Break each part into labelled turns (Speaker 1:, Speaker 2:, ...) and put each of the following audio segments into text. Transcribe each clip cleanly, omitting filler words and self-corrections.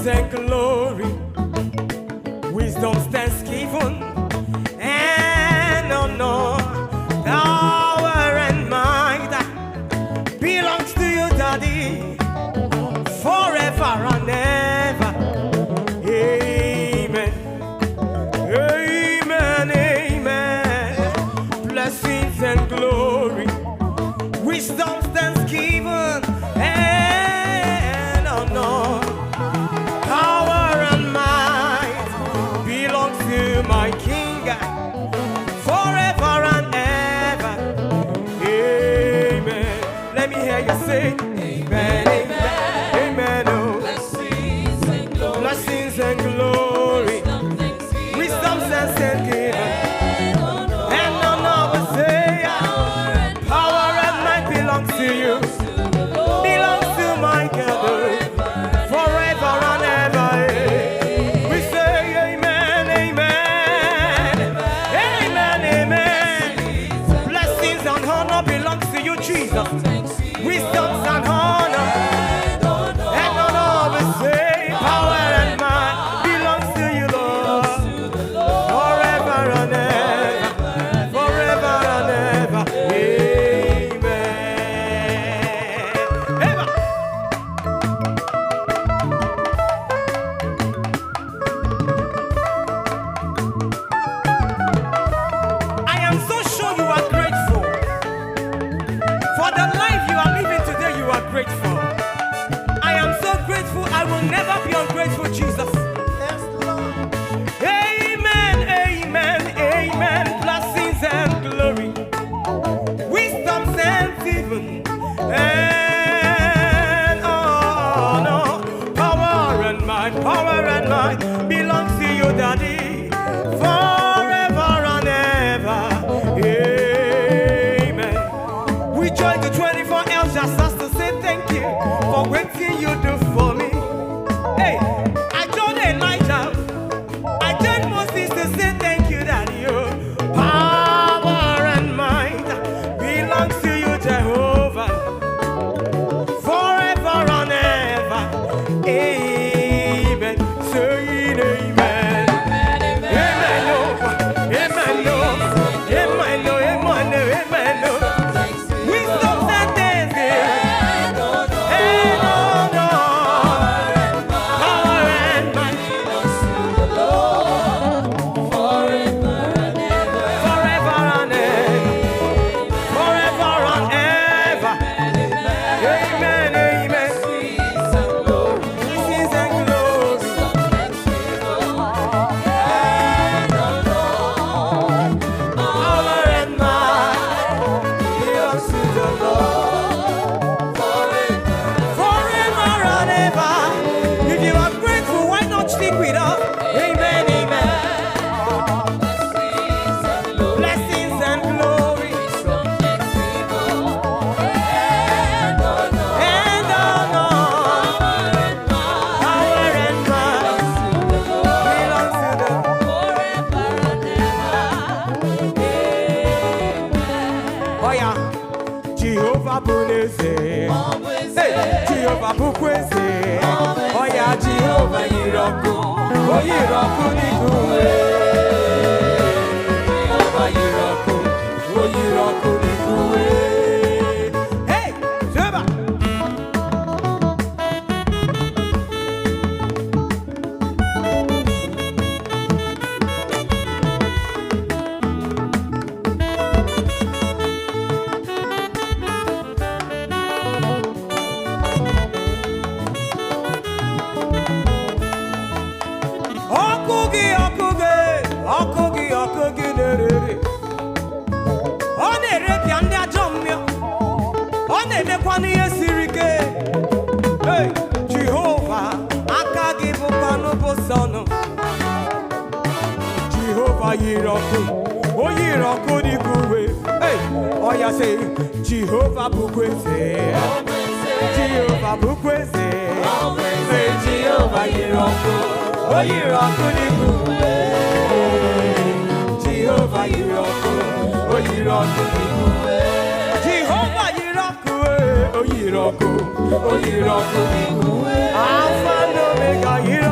Speaker 1: and glory, wisdom, thanksgiving, and honor, power and might belongs to you, Daddy, forever and ever. Amen. Amen. Amen. Blessings and glory, wisdom, thanksgiving, and honor, power and might belongs to my King, forever and ever. Amen. Let me hear you say, Amen, Amen, Amen. Oh, blessings and glory, wisdom, sense and giving, and honor will say, power and might belongs to you, belongs to my God, forever and ever. We say amen, amen, amen, amen. Blessings and honor belongs to you, Jesus. Wisdom and honor, and honor will say, power and might belongs to you, Lord, forever and ever, forever and ever. Amen. Ever. I am so sure you are grateful for the life you are living today. You are grateful. I am so grateful. I will never be ungrateful, Jesus. Amen, amen, amen. Blessings and glory, wisdom and even, and honor, power and might belongs to you, Daddy, forever and ever. Amen. We join the 24 elders just to say thank you for waiting you do for me. Hey, I joined Elijah, I joined Moses to say thank you, Daddy. Power and might belongs to you, Jehovah, forever and ever. Amen. Say amen. Amen. Amen. Amen. Amen. Amen. Wisdom and thanksgiving, and honor, power and might, forever and ever, forever and ever. Amen, amen. Blessings and glory, power and might belongs to the Lord, forever and ever. If you are grateful, why not sing with us? Amen, amen. Blessings and glory, and honor, power and might belongs to the Oh yeah, Jehovah Bunese, hey, Jehovah Bukwese, oh yeah, Jehovah Yiroku, oh Yiroku Nikuwe, Jehovah Yiroku, oh Yiroku Nikuwe. Hey, Jehovah. Ọkụgị na-erere, ọ na-erepịa ndị ajọ mmụọ, ọ na-emekwa n'ihe siri ike. Hey, Jehova, aka gị bụkwa n'ụbọchị ọnụ. Jehova yiri ọkụ, o yiri ọkụ dịka uwe. Hey, ọ ya sị, Jehova bụkwa eze, Jehova bụkwa eze. Hey, Jehova yiri ọkụ, o yiri ọkụ dịka uwe. Jehovah Yiroku, oh Yiroku, Jehovah Yiroku, oh Yiroku, Alpha and Omega Yiroku.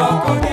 Speaker 1: Oh,